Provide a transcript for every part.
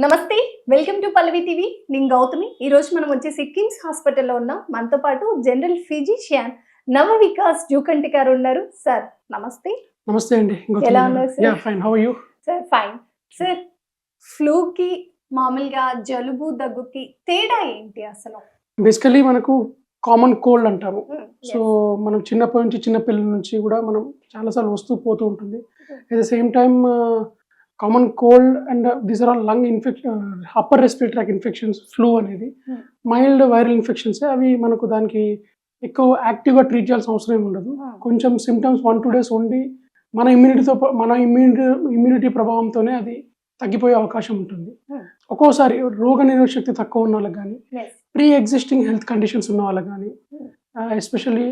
నమస్తే, welcome to Pallavi TV. నేను గౌతమి. ఈరోజు మనం వచ్చేసి కిమ్స్ హాస్పిటల్లో ఉన్నాం. మనతో పాటు జనరల్ ఫిజిషియన్ నవ వికాస్ జూకంటి గారు ఉన్నారు. సార్ నమస్తే. నమస్తే అండి. ఎలా ఉన్నారు sir? Yeah fine. How are you? Sir fine. Sir ఫ్లూకి మామూలుగా జలుబు దగ్గుకి తేడా ఏంటి అసలు? బేసికలీ మనకు కామన్ కోల్డ్ అంటాము. So yes. మనం చిన్నప్పటి నుంచి చిన్న పిల్లల నుంచి కూడా మనం చాలాసార్లు వస్తూ పోతూ ఉంటుంది. At the same time common cold and these are all lung infection, upper respiratory tract infections, flu అనేది మైల్డ్ వైరల్ ఇన్ఫెక్షన్స్. అవి మనకు దానికి ఎక్కువ యాక్టివ్గా ట్రీట్ చేయాల్సిన అవసరం ఏమి ఉండదు. కొంచెం సిమ్టమ్స్ 1-2 days ఉండి మన ఇమ్యూనిటీ ప్రభావంతోనే అది తగ్గిపోయే అవకాశం ఉంటుంది. ఒక్కోసారి రోగ నిరోధక శక్తి తక్కువ ఉన్న వాళ్ళకి కానీ, ప్రీ ఎగ్జిస్టింగ్ హెల్త్ కండిషన్స్ ఉన్న వాళ్ళకి కానీ, ఎస్పెషల్లీ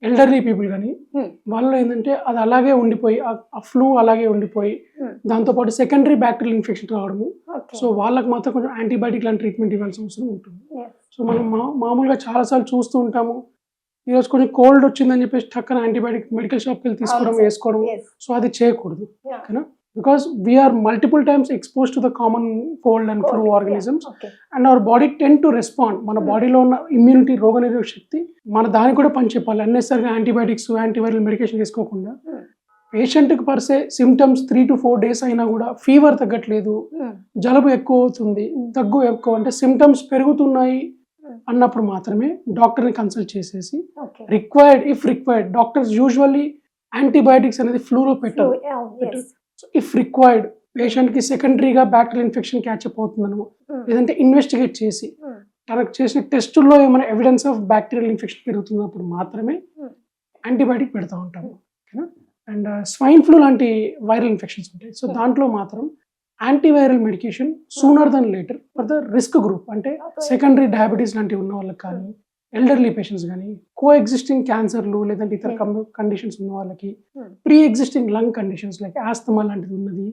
ఎల్డర్లీ పీపుల్ కానీ, వాళ్ళు ఏంటంటే అది అలాగే ఉండిపోయి ఆ ఫ్లూ అలాగే ఉండిపోయి దాంతోపాటు సెకండరీ బ్యాక్టీరియల్ ఇన్ఫెక్షన్ రావడము. సో వాళ్ళకి మాత్రం కొంచెం యాంటీబయాటిక్ లాంటి ట్రీట్మెంట్ ఇవ్వాల్సిన అవసరం ఉంటుంది. సో మనం మామూలుగా చాలాసార్లు చూస్తూ ఉంటాము, ఈరోజు కొంచెం కోల్డ్ వచ్చిందని చెప్పేసి టక్కన యాంటీబయాటిక్ మెడికల్ షాప్కి వెళ్ళి తీసుకోవడం, వేసుకోవడం. సో అది చేయకూడదు. ఓకేనా? Because we are multiple times exposed to the common cold and flu organisms, and our body tend to respond. మన బాడీలో ఉన్న ఇమ్యూనిటీ, రోగనిరోధక శక్తి మన దానికి కూడా పనిచెప్పాలి. అన్నెసరిగా యాంటీబయాటిక్స్, యాంటీవైరల్ మెడికేషన్ తీసుకోకుండా పేషెంట్కి పర్సే సిమ్టమ్స్ 3 to 4 days అయినా కూడా ఫీవర్ తగ్గట్లేదు, జలుబు ఎక్కువ అవుతుంది, దగ్గు ఎక్కువ, అంటే సిమ్టమ్స్ పెరుగుతున్నాయి అన్నప్పుడు మాత్రమే డాక్టర్ని కన్సల్ట్ చేసేసి if required, doctors usually antibiotics అనేది ఫ్లూలో పెట్టరు. సో ఇఫ్ రిక్వైర్డ్ పేషెంట్కి సెకండరీగా బ్యాక్టీరియల్ ఇన్ఫెక్షన్ క్యాచప్ అవుతుందనో, లేదంటే ఇన్వెస్టిగేట్ చేసి తనకు చేసిన టెస్టుల్లో ఏమైనా ఎవిడెన్స్ ఆఫ్ బ్యాక్టీరియల్ ఇన్ఫెక్షన్ పెరుగుతున్నప్పుడు మాత్రమే యాంటీబయాటిక్ పెడతా ఉంటాము. ఓకేనా? అండ్ స్వైన్ ఫ్లూ లాంటి వైరల్ ఇన్ఫెక్షన్స్ ఉంటాయి. సో దాంట్లో మాత్రం antiviral medication sooner than later for the risk group, అంటే సెకండరీ డయాబెటీస్ లాంటివి ఉన్న వాళ్ళకి కానీ, ఎల్డర్లీ పేషెంట్స్ కానీ, కో ఎగ్జిస్టింగ్ క్యాన్సర్లు లేదంటే ఇతర కండిషన్స్ ఉన్న వాళ్ళకి, pre existing lung conditions like asthma లాంటిది ఉన్నది,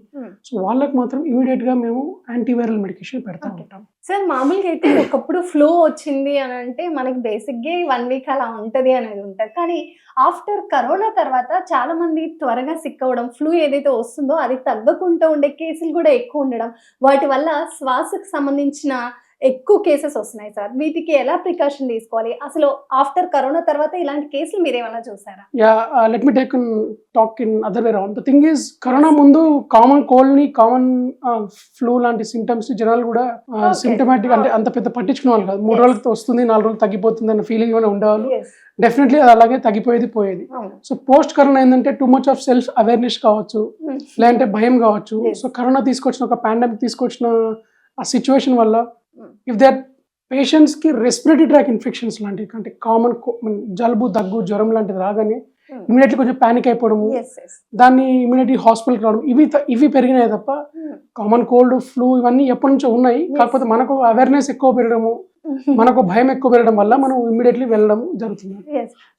సో వాళ్ళకి మాత్రం ఇమీడియట్ గా మేము యాంటీవైరల్ మెడికేషన్ పెడతా ఉంటాం. సార్ మామూలుగా అయితే ఒకప్పుడు ఫ్లూ వచ్చింది అని అంటే మనకి బేసిక్ గా 1 week అలా ఉంటది అనేది ఉంటుంది. కానీ ఆఫ్టర్ కరోనా తర్వాత చాలా మంది త్వరగా సిక్ అవ్వడం, ఫ్లూ ఏదైతే వస్తుందో అది తగ్గకుండా ఉండే కేసులు కూడా ఎక్కువ ఉండడం, వాటి వల్ల శ్వాసకు సంబంధించిన ఎక్కువ కేసెస్ వస్తున్నాయి. సార్ వీటికి ఎలా ప్రికాషన్ తీసుకోవాలి? అసలు ఆఫ్టర్ కరోనా తర్వాత ఇలాంటి కేసులు మీరు ఏమైనా చూసారా? Yeah, let me talk in other way round. The thing is, corona ముందు కామన్ కోల్డ్ ని, కామన్ ఫ్లూ లాంటి సిమ్టమ్స్ జనాలు కూడా సిమ్టమాటిక్ అంటే అంత పెద్ద పట్టించుకునే వాళ్ళు కాదు. 3 రోజులకి వస్తుంది, 4 రోజులు తగ్గిపోతుంది అన్న ఫీలింగ్ లోనే ఉండేవాళ్ళు. డెఫినెట్లీ అది అలాగే తగ్గిపోయేది. సో పోస్ట్ కరోనా ఏంటంటే too much of self awareness కావచ్చు, లేదంటే భయం కావచ్చు. సో కరోనా తీసుకొచ్చిన, ఒక పాండమిక్ తీసుకొచ్చిన ఆ సిచ్యువేషన్ వల్ల ఇఫ్ దట్ పేషెంట్స్కి రెస్పిరేటరీ ట్రాక్ ఇన్ఫెక్షన్స్ లాంటివి, అంటే కామన్ జలుబు, దగ్గు, జ్వరం లాంటిది రాగానే ఇమీడియట్లీ కొంచెం ప్యానిక్ అయిపోవడము, దాన్ని ఇమీడియట్లీ హాస్పిటల్కి రావడం, ఇవి పెరిగినాయి తప్ప కామన్ కోల్డ్, ఫ్లూ ఇవన్నీ ఎప్పటి నుంచో ఉన్నాయి. కాకపోతే మనకు అవేర్నెస్ ఎక్కువ పెరగడము, మనకు భయం ఎక్కువ పెరగడం వల్ల మనం ఇమీడియట్లీ వెళ్ళడం జరుగుతుంది.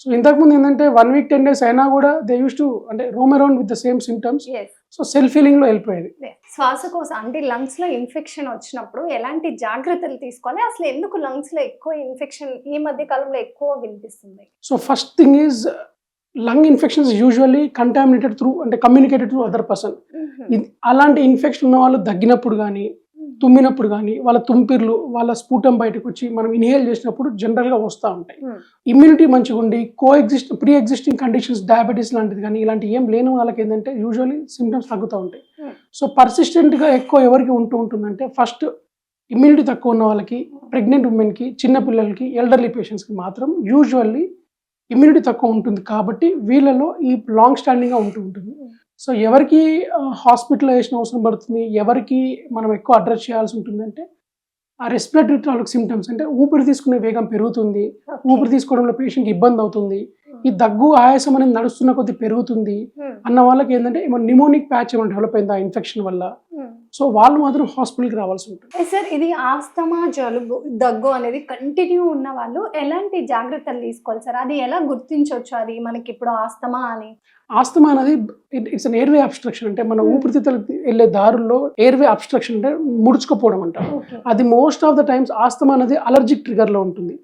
సో ఇంతకుముందు ఏంటంటే 1 week 10 days అయినా కూడా దే యూస్ టు అంటే Rome around with the same symptoms. So self feeling లో వెళ్ళిపోయేది. శ్వాసకోశ అంటే లంగ్స్ లో ఇన్ఫెక్షన్ వచ్చినప్పుడు ఎలాంటి జాగ్రత్తలు తీసుకోవాలి? అసలు ఎందుకు లంగ్స్ లో ఎక్కువ ఇన్ఫెక్షన్ ఈ మధ్య కాలంలో ఎక్కువ వినిపిస్తుంది? So first thing is, lung infections usually contaminated through, అంటే కమ్యూనికేటెడ్ త్రూ అదర్ పర్సన్. అలాంటి ఇన్ఫెక్షన్ ఉన్న వాళ్ళు దగ్గినప్పుడు కానీ, తుమ్మినప్పుడు కానీ, వాళ్ళ తుంపిర్లు, వాళ్ళ స్ఫూటం బయటకు వచ్చి మనం ఇన్హేల్ చేసినప్పుడు జనరల్గా వస్తూ ఉంటాయి. ఇమ్యూనిటీ మంచిగా ఉండి ప్రీ ఎగ్జిస్టింగ్ కండిషన్స్, డయాబెటీస్ లాంటిది కానీ ఇలాంటి ఏం లేని వాళ్ళకి ఏంటంటే యూజువల్లీ సిమ్టమ్స్ తగ్గుతూ ఉంటాయి. సో పర్సిస్టెంట్గా ఎక్కువ ఎవరికి ఉంటుందంటే, ఫస్ట్ ఇమ్యూనిటీ తక్కువ ఉన్న వాళ్ళకి, ప్రెగ్నెంట్ ఉమెన్కి, చిన్నపిల్లలకి, ఎల్డర్లీ పేషెంట్స్కి మాత్రం యూజువల్లీ ఇమ్యూనిటీ తక్కువ ఉంటుంది. కాబట్టి వీళ్ళలో ఈ లాంగ్ స్టాండింగ్గా ఉంటుంది. సో ఎవరికి హాస్పిటలైజేషన్ అవసరం పడుతుంది, ఎవరికి మనం ఎక్కువ అడ్రస్ చేయాల్సి ఉంటుంది అంటే, ఆ రెస్పిరేటరీ ట్రాక్ సిమ్టమ్స్, అంటే ఊపిరి తీసుకునే వేగం పెరుగుతుంది, ఊపిరి తీసుకోవడంలో పేషెంట్కి ఇబ్బంది అవుతుంది, ఈ దగ్గు, ఆయాసం అనేది నడుస్తున్న కొద్ది పెరుగుతుంది అన్న వాళ్ళకి ఏంటంటే నిమోనిక్ ప్యాచ్ ఏమైనా డెవలప్ అయింది ఆ ఇన్ఫెక్షన్ వల్ల. సో వాళ్ళు మాత్రం హాస్పిటల్కి రావాల్సి ఉంటుంది. సార్ ఇది ఆస్తమా, జలుబు, దగ్గు అనేది కంటిన్యూ ఉన్న వాళ్ళు ఎలాంటి జాగ్రత్తలు తీసుకోవాలి సార్? అది ఎలా గుర్తించవచ్చు అది మనకి ఇప్పుడు ఆస్తమా అని? ఆస్తమా అనేది ఇట్స్ అన్ ఎయిర్వే అబ్స్ట్రక్షన్, అంటే మన ఊపిరితిత్తులకు వెళ్ళే దారుల్లో ఎయిర్వే అబ్స్ట్రక్షన్ అంటే ముడుచుకుపోవడం అంటారు. అది most of the times asthma అనేది అలర్జిక్ ట్రిగర్ లో ఉంటుంది.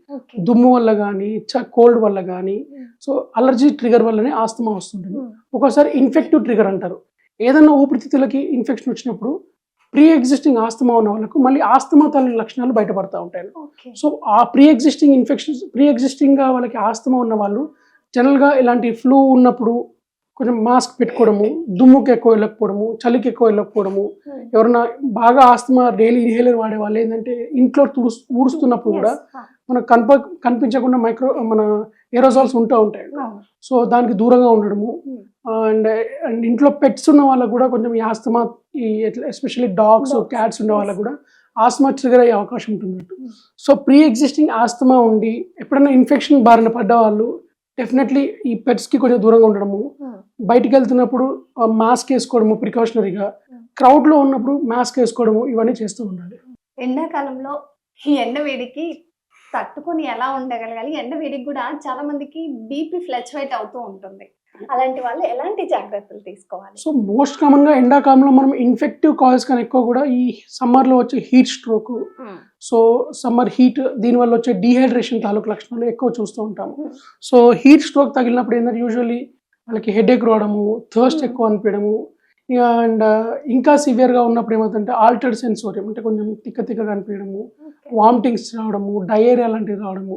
దుమ్ము వల్ల కానీ, కోల్డ్ వల్ల కానీ, సో అలర్జీ ట్రిగర్ వల్లనే ఆస్తమా వస్తుంటుంది. ఒక్కోసారి ఇన్ఫెక్టివ్ ట్రిగర్ అంటారు. ఏదన్నా ఊపిరితిత్తులకి ఇన్ఫెక్షన్ వచ్చినప్పుడు ప్రీ ఎగ్జిస్టింగ్ ఆస్తమా ఉన్న వాళ్ళకు మళ్ళీ ఆస్తమా తల్లి లక్షణాలు బయటపడతా ఉంటాయి. ఓకే. సో ఆ ప్రీ ఎగ్జిస్టింగ్ ఇన్ఫెక్షన్స్, ప్రీ ఎగ్జిస్టింగ్గా వాళ్ళకి ఆస్తమా ఉన్న వాళ్ళు జనరల్గా ఇలాంటి ఫ్లూ ఉన్నప్పుడు కొంచెం మాస్క్ పెట్టుకోవడము, దుమ్ముకి ఎక్కువ వెళ్ళకపోవడము, చలికి ఎక్కువ వెళ్ళకపోవడము, ఎవరైనా బాగా ఆస్తమా డైలీ ఇన్హేలర్ వాడే వాళ్ళు ఏంటంటే ఇంట్లో ఊడుస్తున్నప్పుడు కూడా మనకు కనిపించకుండా మన ఏరోజాల్స్ ఉంటూ ఉంటాయి. సో దానికి దూరంగా ఉండడము. అండ్ ఇంట్లో పెట్స్ ఉన్న వాళ్ళకు కూడా కొంచెం ఈ ఆస్తమా, ఈ ఎస్పెషల్లీ డాగ్స్, క్యాట్స్ ఉన్న వాళ్ళకు కూడా ఆస్తమా ట్రిగర్ అయ్యే అవకాశం ఉంటుంది. సో ప్రీ ఎగ్జిస్టింగ్ ఆస్తమా ఉండి ఎప్పుడైనా ఇన్ఫెక్షన్ బారిన పడ్డ వాళ్ళు డెఫినెట్లీ ఈ పెట్స్కి కొంచెం దూరంగా ఉండడము, బయటికి వెళ్తున్నప్పుడు మాస్క్ వేసుకోవడము ప్రికాషనరీగా, క్రౌడ్లో ఉన్నప్పుడు మాస్క్ వేసుకోవడము, ఇవన్నీ చేస్తూ ఉండాలి. ఎండాకాలంలో ఈ ఎండ వేడికి తట్టుకొని ఎలా ఉండగలగాలి? ఎండ వేడికి కూడా చాలా మందికి బీపీ ఫ్లక్చువేట్ అవుతూ ఉంటుంది. అలాంటి వాళ్ళు ఎలాంటి జాగ్రత్తలు తీసుకోవాలి? సో మోస్ట్ కామన్గా ఎండాకాలంలో మనం ఇన్ఫెక్టివ్ కాజెస్ కన్నా ఎక్కువ కూడా ఈ సమ్మర్లో వచ్చే heat stroke, so summer heat, దీనివల్ల వచ్చే డీహైడ్రేషన్ తాలూకు లక్షణాలు ఎక్కువ చూస్తూ ఉంటాము. సో హీట్ స్ట్రోక్ తగిలినప్పుడు ఏంటంటే యూజువల్లీ వాళ్ళకి హెడేక్ రావడము, థర్స్ట్ ఎక్కువ అనిపించడము, అండ్ ఇంకా సివియర్గా ఉన్నప్పుడు ఏమవుతుందంటే ఆల్టర్డ్ సెన్సోరియం, అంటే కొంచెం తిక్కగా అనిపించడము, వామిటింగ్స్ రావడము, డయేరియా లాంటివి రావడము,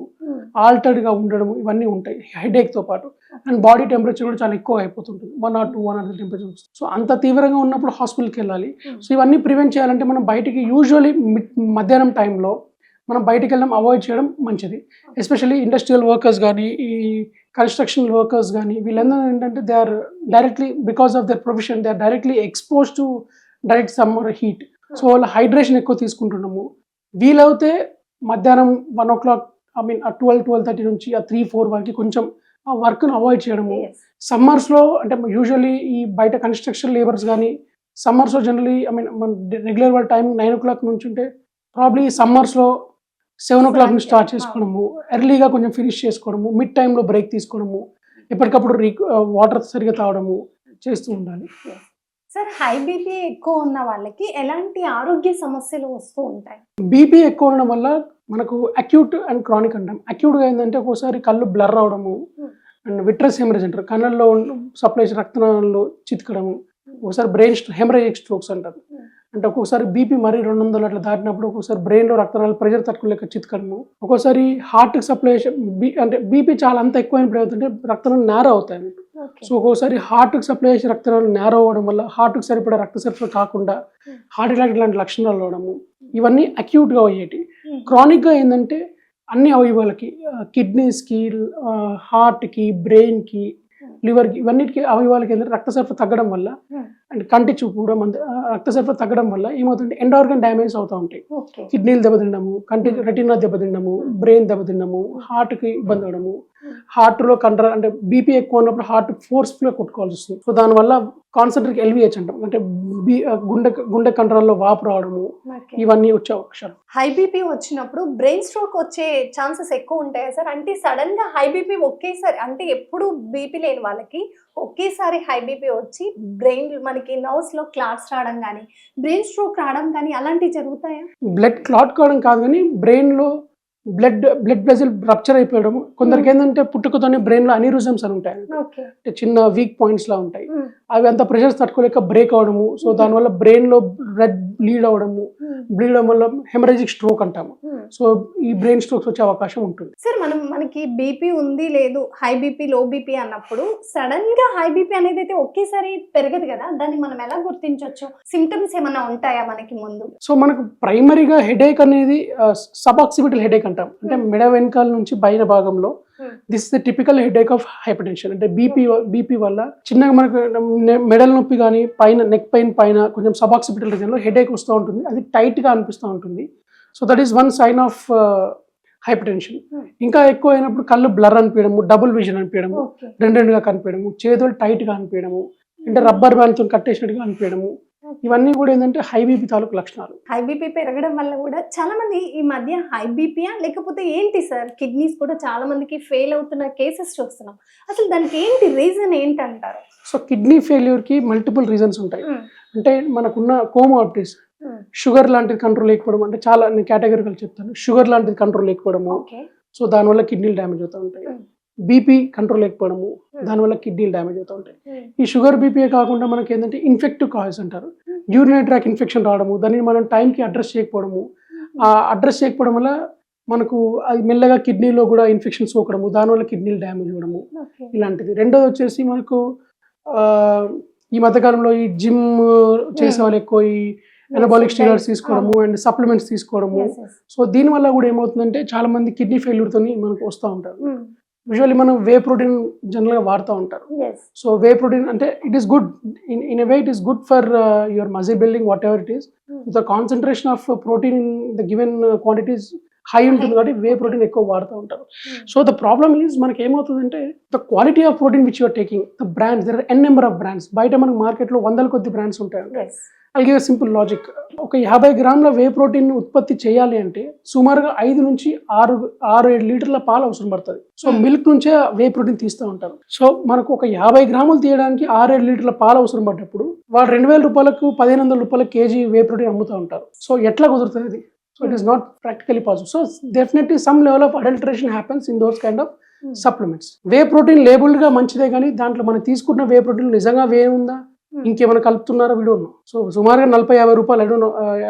ఆల్టర్డ్గా ఉండడము, ఇవన్నీ ఉంటాయి హెడేక్తో పాటు. అండ్ బాడీ టెంపరేచర్ కూడా చాలా ఎక్కువ అయిపోతుంటుంది, 1 or 2 1 టెంపరేచర్. సో అంత తీవ్రంగా ఉన్నప్పుడు హాస్పిటల్కి వెళ్ళాలి. సో ఇవన్నీ ప్రివెంట్ చేయాలంటే మనం బయటికి యూజువల్లీ మధ్యాహ్నం టైంలో మనం బయటికి వెళ్ళడం అవాయిడ్ చేయడం మంచిది. ఎస్పెషల్లీ ఇండస్ట్రియల్ వర్కర్స్ కానీ, ఈ కన్స్ట్రక్షన్ వర్కర్స్ కానీ, వీళ్ళందరూ ఏంటంటే they are directly, because of their profession, they are directly expose to direct summer heat. So వాళ్ళ హైడ్రేషన్ ఎక్కువ తీసుకుంటున్నాము. వీలైతే మధ్యాహ్నం 1 o'clock, 12-12:30 నుంచి 3-4 వరకు కొంచెం ఆ వర్క్ను అవాయిడ్ చేయడము. సమ్మర్స్లో అంటే యూజువల్లీ ఈ బయట కన్స్ట్రక్షన్ లేబర్స్ కానీ సమ్మర్స్లో జనరలీ మన రెగ్యులర్ వాళ్ళ టైం 9 o'clock నుంచి ఉంటే ప్రాబ్లీ సమ్మర్స్లో 7 o'clock నుంచి స్టార్ట్ చేసుకోవడము, ఎర్లీగా కొంచెం ఫినిష్ చేసుకోవడము, మిడ్ టైంలో బ్రేక్ తీసుకోవడము, ఎప్పటికప్పుడు వాటర్ సరిగా తాగడము చేస్తూ ఉండాలి. సార్, హై బీపీ ఎక్కువ ఉన్న వాళ్ళకి ఎలాంటి ఆరోగ్య సమస్యలు వస్తూ ఉంటాయి? బీపీ ఎక్కువ ఉండడం వల్ల మనకు అక్యూట్ అండ్ క్రానిక్ అంటాం. అక్యూట్గా ఏంటంటే ఒక్కోసారి కళ్ళు బ్లర్ అవడము, అండ్ విట్రస్ హెమరేజ్ అంటారు, కళ్ళల్లో సప్లై రక్తనాళాల్లో చితకడము, ఒకసారి బ్రెయిన్ హెమరేజిక్ స్ట్రోక్స్ అంటారు. అంటే ఒక్కొక్కసారి బీపీ మరీ 200 అట్లా దాటినప్పుడు ఒక్కొక్కసారి బ్రెయిన్లో రక్తనాళాలు ప్రెషర్ తట్టుకోలేక చితకడము, ఒక్కోసారి హార్ట్కి సప్లై అంటే బీపీ చాలా అంత ఎక్కువైనప్పుడు ఏమవుతుంటే రక్తనాళాలు నేరో అవుతాయి. సో ఒక్కోసారి హార్ట్కి సప్లై చేసే రక్తనాళాలు నేరో అవ్వడం వల్ల హార్ట్కి సరిపడా రక్త సరఫరా కాకుండా హార్ట్ అటాక్ లాంటి లక్షణాలు రావడము, ఇవన్నీ అక్యూట్గా అయ్యేటి. క్రానిక్గా ఏంటంటే అన్ని అవయవాలకి, కిడ్నీస్కి, హార్ట్కి, బ్రెయిన్కి, లివర్కి, ఇవన్నిటికి అవయవాలకి ఏంటంటే రక్త సరఫరా తగ్గడం వల్ల, అండ్ కంటి చూపు కూడా రక్త సరఫరా తగ్గడం వల్ల ఏమవుతుంటే ఎండ్ ఆర్గన్ డ్యామేజ్ అవుతూ ఉంటాయి. కిడ్నీలు దెబ్బతినడము, కంటి రెటినా దెబ్బతినడము, బ్రెయిన్ దెబ్బతినడము, హార్ట్కి ఇబ్బంది అవడము, హార్ట్లో కంట్రోల్, అంటే బీపీ ఎక్కువ ఉన్నప్పుడు హార్ట్ ఫోర్స్ఫుల్గా కొట్టుకోవాల్సి వస్తుంది. సో దానివల్ల కాన్సన్ట్రేట్ ఎల్విహెచ్ అంటాం, అంటే గుండె కంట్రోల్లో వాపు రావడము, ఇవన్నీ వచ్చే అవకాశాలు. హై బీపీ వచ్చినప్పుడు బ్రెయిన్ స్ట్రోక్ వచ్చే ఛాన్సెస్ ఎక్కువ ఉంటాయా సార్? అంటే సడన్ గా హై బీపీ ఒకేసారి, అంటే ఎప్పుడు బీపీ లేని వాళ్ళకి ఒకేసారి హై బీపీ వచ్చి బ్రెయిన్ మనకి నర్వ్స్ లో క్లాట్స్ రావడం కానీ, బ్రెయిన్ స్ట్రోక్ రావడం కానీ అలాంటివి జరుగుతాయా? బ్లడ్ క్లాట్ కావడం కాదు కానీ బ్రెయిన్లో బ్లడ్ వెజల్ రప్చర్ అయిపోవడం. కొందరికి ఏంటంటే పుట్టుకతోనే బ్రెయిన్లో అనిరిజమ్స్ అని ఉంటాయి, అంటే చిన్న వీక్ పాయింట్స్ లా ఉంటాయి, అవి అంత ప్రెషర్స్ తట్టుకోలేక బ్రేక్ అవడము. సో దానివల్ల బ్రెయిన్లో బ్లడ్ బ్లీడ్ అవడము, బ్లీడ్ అవడం వల్ల హెమరేజిక్ స్ట్రోక్ అంటాము. సో ఈ బ్రెయిన్ స్ట్రోక్స్ వచ్చే అవకాశం ఉంటుంది. సార్, మనకి బీపీ ఉంది లేదు, హై బీపీ లో బీపీ అన్నప్పుడు సడన్ గా హై బీపీ అనేది అయితే ఒకేసారి పెరగదు కదా, దాన్ని మనం ఎలా గుర్తించవచ్చు? సిమ్టమ్స్ ఏమైనా ఉంటాయా మనకి ముందు? సో మనకు ప్రైమరీగా హెడేక్ అనేది సబాక్సిపిటల్ హెడేక్ అంటాం, అంటే మెడ వెనకాల నుంచి పైన భాగంలో. This is the typical headache of hypertension. అంటే బీపీ వల్ల చిన్నగా మనకు మెడల నొప్పి కానీ, పైన నెక్ పెయిన్ పైన కొంచెం సబాక్సిపిటల్ రీజియన్లో హెడేక్ వస్తూ ఉంటుంది, అది టైట్గా అనిపిస్తూ ఉంటుంది. So that is one sine of hypertension. ఇంకా ఎక్కువ అయినప్పుడు కళ్ళు బ్లర్ అనిపించడము, డబుల్ విజన్ అనిపించడము, రెండుగా కనిపించడము, చేతులు టైట్గా అనిపించడము, అంటే రబ్బర్ బ్యాండ్తో కట్టేసినట్టుగా అనిపించడము, ఇవన్నీ కూడా ఏంటంటే హై బీపీ తాలూకు లక్షణాలు. హై బీపీ పెరగడం వల్ల కూడా చాలా మంది ఈ మధ్య హై బీపీయా లేకపోతే ఏంటి సార్, కిడ్నీస్ కూడా చాలా మందికి ఫెయిల్ అవుతున్న కేసెస్ చూస్తున్నాం. అసలు దానికి ఏంటి రీజన్ ఏంటంటారు? సో కిడ్నీ ఫెయిల్యూర్కి మల్టిపుల్ రీజన్స్ ఉంటాయి. అంటే మనకున్న కోమార్బిడిటీస్, షుగర్ లాంటిది కంట్రోల్ లేకపోవడం, అంటే చాలా నేను కేటగిరికల్ చెప్తాను. షుగర్ లాంటిది కంట్రోల్ లేకపోవడము, సో దానివల్ల కిడ్నీలు డ్యామేజ్ అవుతూ ఉంటాయి. బీపీ కంట్రోల్ లేకపోవడము, దానివల్ల కిడ్నీలు డ్యామేజ్ అవుతూ ఉంటాయి. ఈ షుగర్ బీపీ కాకుండా మనకి ఏంటంటే ఇన్ఫెక్టివ్ కాజెస్ అంటారు, యూరినరీ ట్రాక్ ఇన్ఫెక్షన్ రావడము, దాన్ని మనం టైంకి అడ్రస్ చేయకపోవడము, ఆ అడ్రస్ చేయకపోవడం వల్ల మనకు అది మెల్లగా కిడ్నీలో కూడా ఇన్ఫెక్షన్ సోకడము, దానివల్ల కిడ్నీలు డ్యామేజ్ అవ్వడము ఇలాంటిది. రెండోది వచ్చేసి మనకు ఈ మధ్యకాలంలో ఈ జిమ్ చేసే వాళ్ళు ఎక్కువ ఈ ఎనబాలిక్ స్టీరాయిడ్స్ తీసుకోవడము అండ్ సప్లిమెంట్స్ తీసుకోవడము. సో దీనివల్ల కూడా ఏమవుతుందంటే చాలా మంది కిడ్నీ ఫెయిల్యూర్తో మనకు వస్తూ ఉంటారు. యూజువల్లీ మనం వే ప్రోటీన్ జనరల్గా వాడుతూ ఉంటారు. సో వే ప్రోటీన్ అంటే it is good in a way, it is good for your muscle building what ever it is. The concentration of protein in the given quantities high ఉంటుంది కాబట్టి whey protein ఎక్కువ వాడుతూ ఉంటారు. So the problem is మనకి ఏమవుతుందంటే the quality of protein which you're taking, the brands, there are n number of brands. బయట మనకు మార్కెట్లో 100 కొద్ది బ్రాండ్స్ ఉంటాయి. I'll give a simple logic. ఒక 50 గ్రాముల వే ప్రోటీన్ ఉత్పత్తి చేయాలి అంటే సుమారుగా 5 నుంచి 6-7 లీటర్ల పాలు అవసరం పడుతుంది. సో మిల్క్ నుంచే వే ప్రోటీన్ తీస్తూ ఉంటారు. సో మనకు ఒక 50 గ్రాములు తీయడానికి 6-7 లీటర్ల పాలు అవసరం పడ్డప్పుడు వాళ్ళు 2000 రూపాయలకు 1500 రూపాయల కేజీ వే ప్రోటీన్ అమ్ముతూ ఉంటారు. సో ఎట్లా కుదురుతుంది అది? So it is not practically possible. So definitely some level of adulteration happens in those kind of supplements. Whey protein labelled గా మంచిదే, కానీ దాంట్లో మనం తీసుకున్న వే ప్రోటీన్ నిజంగా వే ఉందా, ఇంకేమైనా కలుపుతున్నారో వీడియో ఉన్నాం. సో సుమారుగా 40-50 రూపాయలు,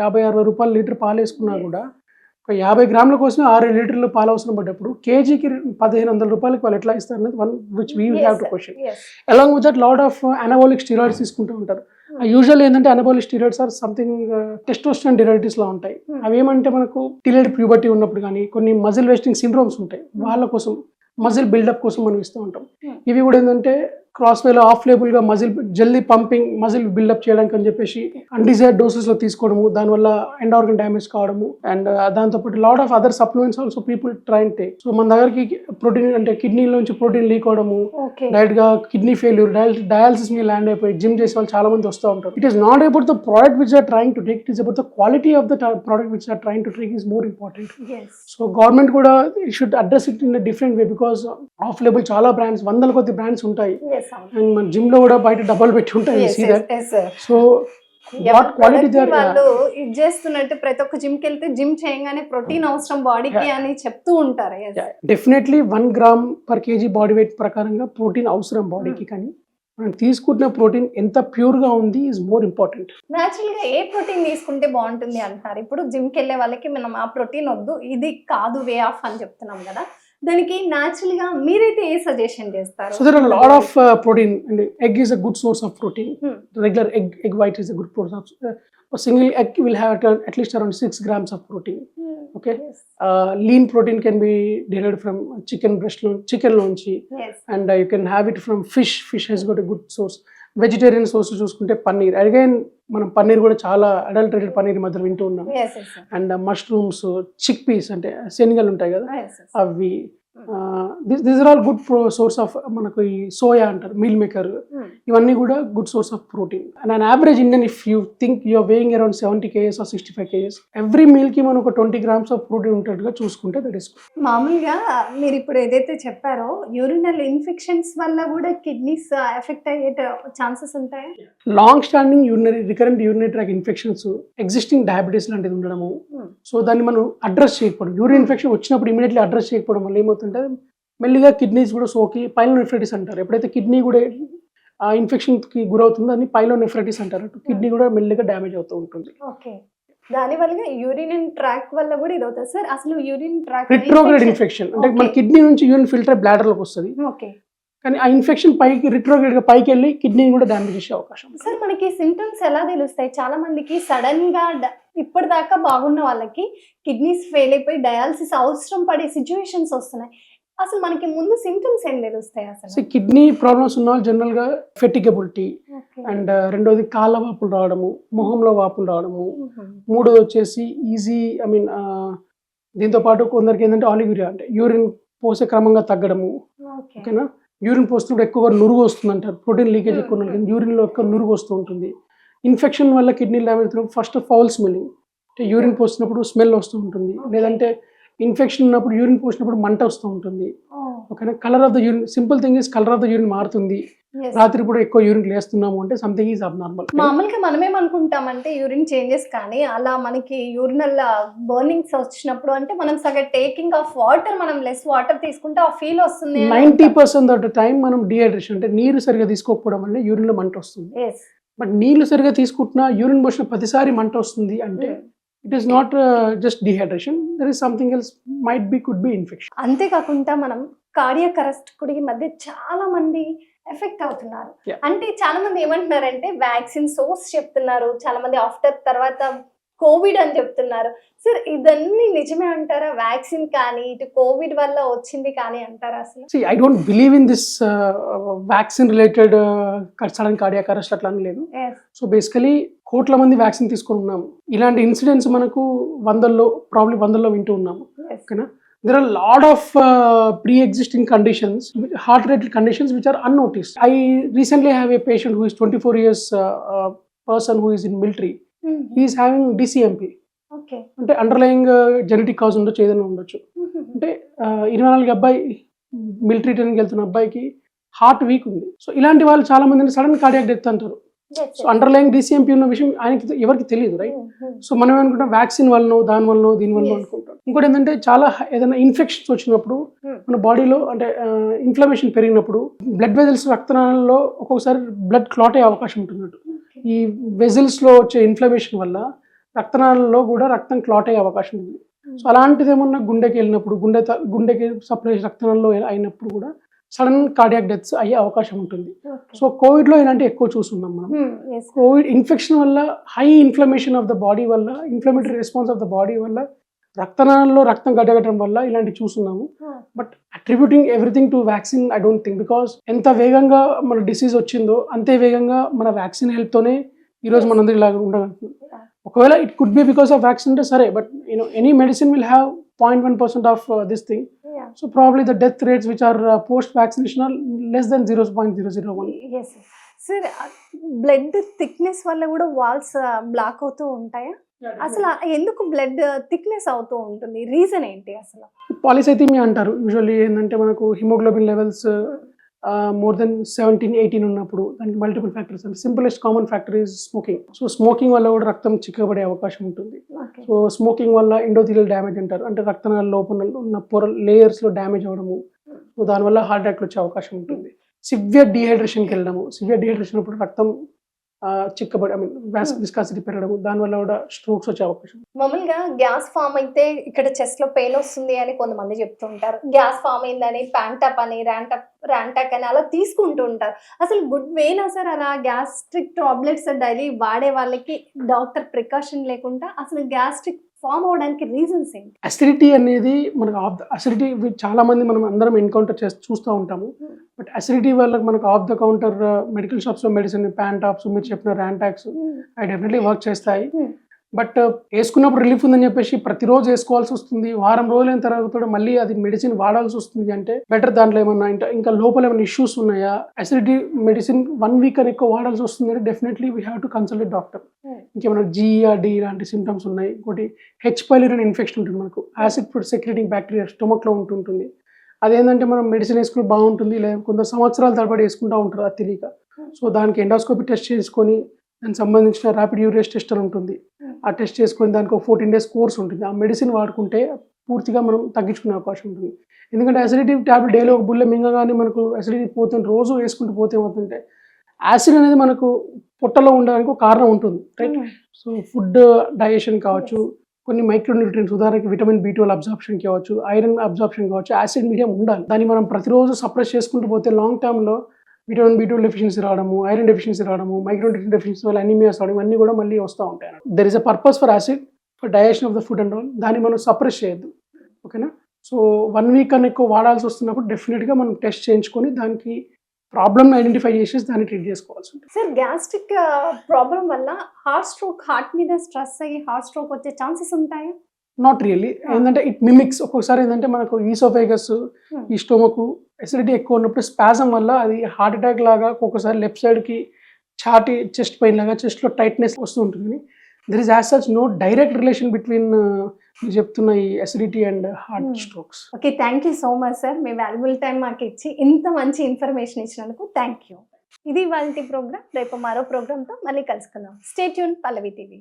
50-60 రూపాయలు లీటర్ పాలు వేసుకున్నా కూడా ఒక 50 గ్రాముల కోసం 6 లీటర్లు పాలు అవసరం పడ్డప్పుడు కేజీకి 1500 రూపాయలకి వాళ్ళు ఎట్లా ఇస్తారు అనేది one which we have to question. Along with that lot of anabolic steroids తీసుకుంటూ ఉంటారు. యూజువల్ ఏంటంటే anabolic steroids are something testosterone derivatives లా ఉంటాయి. అవి ఏమంటే మనకు డిలేడ్ ప్యూబర్టీ ఉన్నప్పుడు కానీ కొన్ని మజిల్ వేస్టింగ్ సిండ్రోమ్స్ ఉంటాయి, వాళ్ళ కోసం మజిల్ బిల్డప్ కోసం మనం ఇస్తూ ఉంటాం. ఇవి కూడా ఏంటంటే క్రాస్ వేలో ఆఫ్ లేబుల్ గా మజిల్ జల్దీ పంపింగ్ మజిల్ బిల్డప్ చేయడానికి అని చెప్పేసి అన్డిజైర్డ్ డోసెస్ లో తీసుకోవడము, దానివల్ల ఎండ్ ఆర్గన్ డ్యామేజ్ కావడము అండ్ దాంతో పాటు lot of other supplements also people try and take. So మన దగ్గరికి ప్రోటీన్ అంటే కిడ్నీలోంచి ప్రోటీన్ లీక్ అవడము, డైరెక్ట్ గా కిడ్నీ ఫెయిల్యూర్, డయాలసిస్ మీద ల్యాండ్ అయిపోయి జిమ్ చేసే వాళ్ళు చాలా మంది వస్తూ ఉంటారు. It is not about the product which are trying to take, it is about the quality of the product which are trying to take is more important. So government కూడా should address it in different way, because of label చాలా brands 100 కొద్ది brands ఉంటాయి and మన gym లో కూడా బయట డబ్బులు పెట్టి ఉంటాయి. So what quality they are వాళ్ళు ఇది చేస్తున్నట్టు ప్రతి ఒక్క జిమ్ కి వెళ్తే జిమ్ చేయగానే ప్రోటీన్ అవసరం బాడీకి అని చెప్తూ ఉంటారు. Definitely 1 gram per KG body weight ప్రకారంగా ప్రోటీన్ అవసరం బాడీకి, కానీ మనం తీసుకుంటున్న ప్రోటీన్ ఎంత ప్యూర్ గా ఉంది ఈజ్ మోర్ ఇంపార్టెంట్. న్యాచురల్ గా ఏ ప్రోటీన్ తీసుకుంటే బాగుంటుంది అంటారు? ఇప్పుడు జిమ్ కి వెళ్ళే వాళ్ళకి మనం ఆ ప్రోటీన్ వద్దు, ఇది కాదు వే ఆఫ్ అని చెప్తున్నాం కదా, దానికి న్యాచురల్ గా మీరైతే ఏ సజెషన్ చేస్తారు? So there are lot of protein and egg is a good source of protein. Regular egg white is a good source of, a single egg will have at least around 6 grams of protein. Okay. Lean protein can be derived from chicken breast, chicken lonchi, and you can have it from fish. Fish has got a good source. Vegetarian source చూసుకుంటే paneer, again మనం పన్నీర్ కూడా చాలా adulterated paneer మధ్య వింటూ ఉన్నాం. And mushrooms, chick peas అంటే శనగలు ఉంటాయి కదా అవి, this are all good source of మనకు ఈ సోయా అంటారు, మీల్ మేకర్, ఇవన్నీ కూడా good source of protein. And an average Indian if you think you're weighing around 70 kgs or 65 kgs, every meal కి మనం ఒక 20 grams ఆఫ్ ప్రోటీన్ ఉంటట్టుగా చూసుకుంటే that is. మామూలుగా మీరు ఇప్పుడు ఏదైతే చెప్పారో యూరినల్ ఇన్ఫెక్షన్స్ వల్ల కూడా కిడ్నీస్ ఎఫెక్ట్ అయ్యే ఛాన్సెస్ ఉంటాయి. Long standing recurrent urinary tract infections, existing diabetes లాంటిది ఉండడము, సో దాన్ని మనం అడ్రస్ చేయకపోవడం, యూరిన్ ఇన్ఫెక్షన్ వచ్చినప్పుడు ఇమీడియట్లీ అడ్రస్ చేయకపోవడం వల్ల ఏమవుతుంటే మెల్లిగా కిడ్నీస్ కూడా సోకి పైలోనెఫ్రైటిస్ అంటారు. ఎప్పుడైతే కిడ్నీ కూడా ఆ ఇన్ఫెక్షన్ కి గురవుతుందో దాన్ని పైలోనెఫ్రైటిస్ అంటారు. కిడ్నీ కూడా మెల్లిగా డ్యామేజ్ అవుతూ ఉంటుంది. దాని వల్ల యూరిన్ ట్రాక్ వల్ల కూడా ఇది అవుతుంది సార్. అసలు యూరిన్ ట్రాక్ రిట్రోగ్రేడ్ ఇన్ఫెక్షన్ అంటే మన కిడ్నీ నుంచి యూరిన్ ఫిల్టర్ బ్లాడర్ లోకి వస్తుంది, కానీ ఆ ఇన్ఫెక్షన్ పైకి రిట్రోగ్రేడ్ గా పైకి వెళ్ళి కిడ్నీని కూడా డ్యామేజ్ చేసే అవకాశం. సార్ మనకి సింటమ్స్ ఎలా తెలుస్తాయి? చాలా మందికి సడన్ గా ఇప్పటిదాకా బాగున్న వాళ్ళకి కిడ్నీస్ ఫెయిల్ అయిపోయి డయాలసిస్ అవసరం పడే సిచ్యువేషన్స్ వస్తున్నాయి. అసలు మనకి ముందు సింటమ్స్ ఏం తెలుస్తాయి? అసలు కిడ్నీ ప్రాబ్లమ్స్ ఉన్న వాళ్ళు జనరల్ గా ఫెటిగబిలిటీ, అండ్ రెండోది కాళ్ళ వాపులు రావడము, మొహంలో వాపులు రావడము, మూడోది వచ్చేసి ఈజీ దీంతో పాటు కొందరికి ఏంటంటే ఆలిగ్యూరియా అంటే యూరిన్ పోసే క్రమంగా తగ్గడము. ఓకేనా, యూరిన్ పోస్తున్నప్పుడు ఎక్కువగా నురుగు వస్తుంది అంటారు, ప్రోటీన్ లీకేజ్ ఎక్కువ ఉంటుంది, యూరిన్ లో ఎక్కువ నురుగు వస్తూ ఉంటుంది. ఇన్ఫెక్షన్ వల్ల కిడ్నీ డ్యామేజ్ అవుతున్నప్పుడు ఫస్ట్ ఫౌల్ స్మెల్లింగ్ అంటే యూరిన్ పోసినప్పుడు స్మెల్ వస్తూ ఉంటుంది, లేదంటే ఇన్ఫెక్షన్ ఉన్నప్పుడు యూరిన్ పోసినప్పుడు మంట వస్తూ ఉంటుంది. ఓకేనా, colour of the urine, simple thing is colour of the urine మారుతుంది. రాత్రి కూడా ఎక్కువ యూరిన్ లేస్తున్నాము అంటే సంథింగ్ ఈజ్ అబ్నార్మల్. మామూలుగా మనమేమనుకుంటామంటే యూరిన్ చేంజెస్, కానీ అలా మనకి యూరినల్ బర్నింగ్స్ వచ్చినప్పుడు అంటే మనం సగం టేకింగ్ ఆఫ్ వాటర్, మనం లెస్ వాటర్ తీసుకుంటే ఆ ఫీల్ వస్తుంది. 90% ఆఫ్ ద టైం మనం డిహైడ్రేషన్ అంటే నీరు సరిగా తీసుకోకపోవడం వల్ల యూరిన్ లో మంట వస్తుంది. బట్ నీళ్లు సరిగా తీసుకుంటున్నా యూరిన్ పోసిన ప్రతిసారి మంట వస్తుంది అంటే it is not just dehydration, there is something else, could be infection. అంతేకాకుండా మనం కార్డియాక్ అరెస్ట్ కూడా ఈ మధ్య చాలా మంది ఎఫెక్ట్ అవుతున్నారు. Yeah. అంటే చాలా మంది ఏమంటున్నారంటే వ్యాక్సిన్ సోర్స్ చెప్తున్నారు, చాలా మంది ఆఫ్టర్ తర్వాత కోవిడ్ అని చెప్తున్నారు. సార్ ఇదన్నీ నిజమే అంటారా? వ్యాక్సిన్ కానీ ఇటు కోవిడ్ వల్ల వచ్చింది కానీ అంటారా అసలు? See, I don't believe in this vaccine related sudden cardiac arrest అట్లా అని లేదు. Yes. సో బేసికలీ కోట్ల మంది వ్యాక్సిన్ తీసుకొని ఉన్నాము. ఇలాంటి ఇన్సిడెంట్స్ మనకు వందల్లో వింటూ ఉన్నాము. Yes. ఓకేనా? There are a lot of pre-existing conditions, heart-related conditions which are unnoticed. I recently have a patient who is 24 years person who is in military. He is having DCMP. Okay. అంటే underlying genetic cause ఉండొచ్చు, ఏదైనా ఉండొచ్చు. అంటే 24 అబ్బాయి military training వెళ్తున్న అబ్బాయికి heart weak ఉంది. So ఇలాంటి వాళ్ళు చాలా మంది సడన్ కార్డియాక్ డెత్ అంటారు. సో అండర్లయింగ్ DCMP ఉన్న విషయం ఆయనకి ఎవరికి తెలియదు, రైట్? సో మనం ఏమనుకుంటాం వ్యాక్సిన్ వల్లనో దాని వల్లనో దీని వల్ల అనుకుంటాం. ఇంకోటి ఏంటంటే చాలా ఏదైనా ఇన్ఫెక్షన్స్ వచ్చినప్పుడు మన బాడీలో అంటే ఇన్ఫ్లమేషన్ పెరిగినప్పుడు బ్లడ్ వెజల్స్ రక్తనాళాల్లో ఒక్కొక్కసారి బ్లడ్ క్లాట్ అయ్యే అవకాశం ఉంటున్నట్టు. ఈ వెజల్స్లో వచ్చే ఇన్ఫ్లమేషన్ వల్ల రక్తనాళాల్లో కూడా రక్తం క్లాట్ అయ్యే అవకాశం ఉంది. సో అలాంటిది ఏమన్నా గుండెకి వెళ్ళినప్పుడు గుండెకి సప్లై రక్తనాళాల్లో అయినప్పుడు కూడా సడన్ కార్డియాక్ డెత్స్ అయ్యే అవకాశం ఉంటుంది. సో కోవిడ్లో ఇలాంటివి ఎక్కువ చూస్తున్నాం మనం. కోవిడ్ ఇన్ఫెక్షన్ వల్ల high inflammation of the body వల్ల, inflammatory response of the body వల్ల, రక్తనాళాల్లో రక్తం గడ్డగట్టడం వల్ల ఇలాంటివి చూస్తున్నాము. But attributing everything to vaccine I don't think, because ఎంత వేగంగా మన డిసీజ్ వచ్చిందో అంతే వేగంగా మన వ్యాక్సిన్ హెల్ప్తోనే ఈరోజు మనందరూ ఇలాగ ఉండగలుగుతుంది. ఒకవేళ it could be because of vaccine అంటే సరే, but any medicine will have 0.1% of this thing. So probably the death rates which are post vaccination are less than 0.001. Yes. Sir, blood thickness వల్ల కూడా walls black అవుతూ ఉంటాయా? అసలు ఎందుకు blood thickness అవుతూ ఉంటుంది? రీజన్ ఏంటి అసలు? పాలిసైథీమియా అంటారు. యూజువల్లీ ఏంటంటే మనకు హిమోగ్లోబిన్ లెవెల్స్ మోర్ దెన్ 17-18 ఉన్నప్పుడు దానికి మల్టిపుల్ ఫ్యాక్టర్స్. అంటే simplest common factor is smoking. So smoking వల్ల కూడా రక్తం చిక్కబడే అవకాశం ఉంటుంది. సో స్మోకింగ్ వల్ల ఎండోథీలియల్ డ్యామేజ్ అంటారు, అంటే రక్తనాళ లోపల ఉన్న పొర లేయర్స్లో డ్యామేజ్ అవ్వడము. సో దానివల్ల హార్ట్ అటాక్ వచ్చే అవకాశం ఉంటుంది. సివియర్ డీహైడ్రేషన్కి వెళ్ళడము, సివియర్ డీహైడ్రేషన్ అప్పుడు రక్తం చిక్కబడి విస్కాసిటీ పెరగడము, దానివల్ల కూడా స్ట్రోక్స్ వచ్చే అవకాశం. మామూలుగా గ్యాస్ ఫామ్ అయితే ఇక్కడ చెస్ట్ లో పెయిన్ వస్తుంది అని కొంతమంది చెప్తుంటారు. గ్యాస్ ఫామ్ అయిందని ప్యాంటప్ అని ర్యాంటాక్ అని అలా తీసుకుంటూ ఉంటారు. అసలు గుడ్ వేనా సార్ అలా గ్యాస్ట్రిక్ టాబ్లెట్స్ డైలీ వాడే వాళ్ళకి డాక్టర్ ప్రికాషన్ లేకుండా అసలు గ్యాస్ట్రిక్ ఫామ్ అవడానికి రీజన్స్ ఏంటి? అసిడిటీ అనేది మనకు అసిడిటీ చాలా మంది మనం అందరం ఎన్కౌంటర్ చూస్తూ ఉంటాము. బట్ అసిడిటీ వల్ల మనకు ఆఫ్ ద కౌంటర్ మెడికల్ షాప్స్లో మెడిసిన్ ప్యాంటాప్స్, మీరు చెప్పిన ర్యాంటాక్స్ అవి డెఫినెట్లీ వర్క్ చేస్తాయి. బట్ వేసుకున్నప్పుడు రిలీఫ్ ఉందని చెప్పేసి ప్రతిరోజు వేసుకోవాల్సి వస్తుంది. వారం రోజులైన తర్వాత మళ్ళీ అది మెడిసిన్ వాడాల్సి వస్తుంది అంటే బెటర్ దాంట్లో ఏమన్నా ఇంకా లోపల ఏమైనా ఇష్యూస్ ఉన్నాయా? అసిడిటీ మెడిసిన్ 1 వీక్ అని ఎక్కువ వాడాల్సి వస్తుంది అంటే definitely we have to consult doctor. ఇంకేమైనా GERD ఇలాంటి సిమ్టమ్స్ ఉన్నాయి. ఇంకోటి H. pylori అనే ఇన్ఫెక్షన్ ఉంటుంది మనకు, యాసిడ్ ఫుడ్ సెక్రెటింగ్ బ్యాక్టీరియా స్టొమక్లో ఉంటుంటుంది. అదేంటంటే మనం మెడిసిన్ వేసుకుని బాగుంటుంది, లేదా కొంత సంవత్సరాల తరబడి వేసుకుంటూ ఉంటారు అది తెలియక. సో దానికి ఎండోస్కోపీ టెస్ట్ చేసుకొని దానికి సంబంధించిన ర్యాపిడ్ యూరేజ్ టెస్ట్ అని ఉంటుంది, ఆ టెస్ట్ చేసుకొని దానికి ఒక 14 days కోర్స్ ఉంటుంది. ఆ మెడిసిన్ వాడుకుంటే పూర్తిగా మనం తగ్గించుకునే అవకాశం ఉంటుంది. ఎందుకంటే అసిడిటీ ట్యాబ్లెట్ డైలీ ఒక బుల్ల మింగగానే మనకు అసిడిటీ పోతుంది, రోజు వేసుకుంటూ పోతే ఏమవుతుంటే యాసిడ్ అనేది మనకు పొట్టలో ఉండడానికి ఒక కారణం ఉంటుంది, రైట్? సో ఫుడ్ డైజెషన్ కావచ్చు, కొన్ని మైక్రోన్యూట్రియన్స్ ఉదాహరణకి విటమిన్ B12 అబ్జార్ప్షన్ కావచ్చు, ఐరన్ అబ్జార్ప్షన్ కావచ్చు, యాసిడ్ మీడియం ఉండాలి. దాన్ని మనం ప్రతిరోజు సప్రెస్ చేసుకుంటూ పోతే లాంగ్ టర్మ్లో విటమిన్ B12 డెఫిషియన్సీ రావడము, ఐరన్ డెఫిషియన్సీ రావడము, మైక్రోన్యూట్రియన్ డెఫిషియన్సీ వల్ల అనీమియాస్ రావడం, అన్నీ కూడా మళ్ళీ వస్తూ ఉంటాయి. There is a purpose for acid, for digestion of the food and all. దాన్ని మనం సప్రెస్ చేయొద్దు, ఓకేనా? సో 1 వీక్ కన్నా ఎక్కువ వాడాల్సి వస్తున్నప్పుడు డెఫినెట్గా మనం టెస్ట్ చేయించుకొని దానికి ప్రాబ్లమ్ ఐడెంటిఫై చేసేసి దాన్ని ట్రీట్ చేసుకోవాల్సి ఉంటుంది. సార్ గ్యాస్ట్రిక్ ప్రాబ్లం వల్ల హార్ట్ మీద స్ట్రెస్ అయ్యి హార్ట్ స్ట్రోక్ వచ్చే ఛాన్సెస్ ఉంటాయా? Not really. ఏంటంటే ఇట్ మిమిక్స్. ఒక్కొక్కసారి ఏంటంటే మనకు ఈసోఫేగస్, ఈ స్టొమకు ఎసిడిటీ ఎక్కువ ఉన్నప్పుడు స్పాజం వల్ల అది హార్ట్ అటాక్ లాగా ఒక్కొక్కసారి లెఫ్ట్ సైడ్కి చాటి చెస్ట్ పెయిన్ లాగా చెస్ట్లో టైట్నెస్ వస్తూ ఉంటుంది. There is as such no direct relation between మీరు చెప్తున్న ఈ acidity and heart strokes. Okay, thank you so much sir. మీ వాల్యుబుల్ టైం మాకు ఇచ్చి ఇంత మంచి ఇన్ఫర్మేషన్ ఇచ్చినందుకు థ్యాంక్ యూ. ఇది వాళ్ళ ప్రోగ్రామ్. రేపు మరో ప్రోగ్రామ్తో మళ్ళీ కలుసుకుందాం. స్టే ట్యూన్ పల్లవి టీవీ.